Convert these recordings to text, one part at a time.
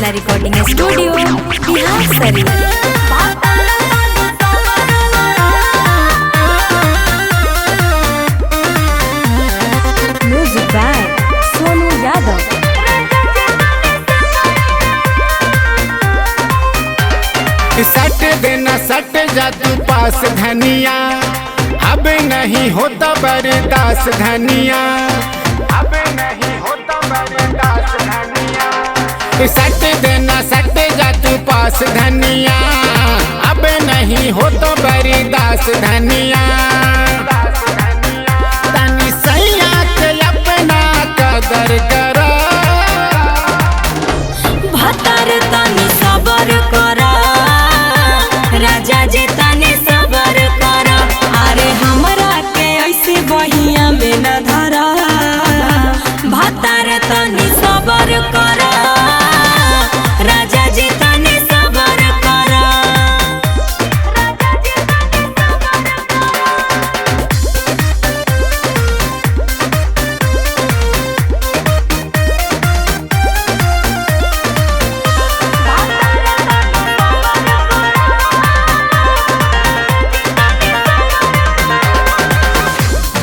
Krishna recording studio Bihar Sharif. Music by Sonu Yadav. सट देना सट जा तू पास धनिया, अब नहीं होता बर्दाश्त धनिया, अब नहीं होता बर्दाश्त धनिया। सट देना सट जा तू पास धनिया, अब नहीं होता बर्दाश्त धनिया। तनी सैया के अपना कदर करा, भतर तनी सबर करा, राजा जी तनी सबर करा। अरे हमरा के ऐसे बहिया में न धरा, भतर तनी सबर करा, राजा जी तनी सबर करा।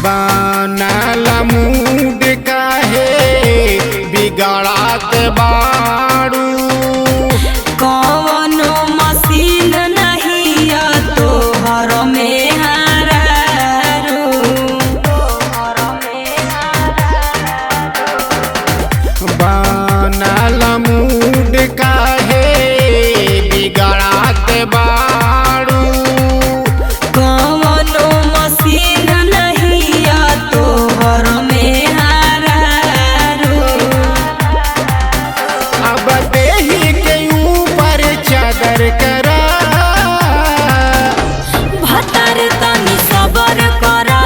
बनला मूड काहे बिगड़ात बाड़ू, कौनो मशीन नहीं तोहर में हारू। बनला मूड काहे बिगड़ात बाड़ू, कौनो मशीन नहीं तोहर में हारू। अब देही के ऊपर चादर करा, भतर तनी सबर करा,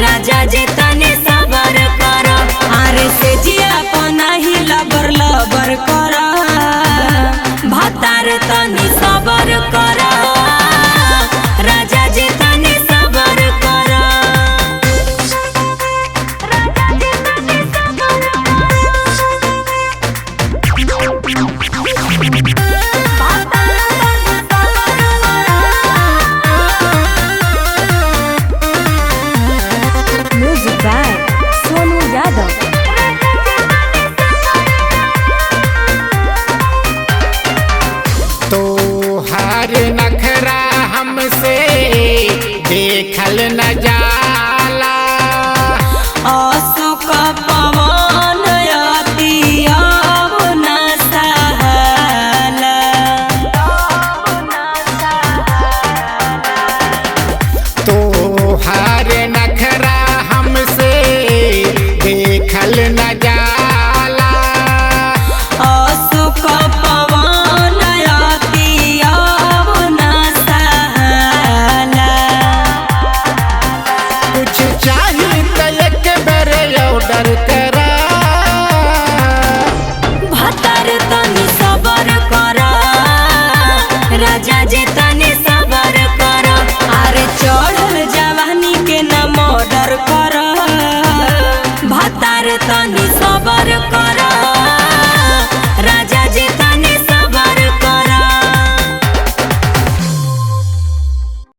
राजा जी तनी सबर करा। अरे से जिया को नहीं लबर लबर करा, भतर तनी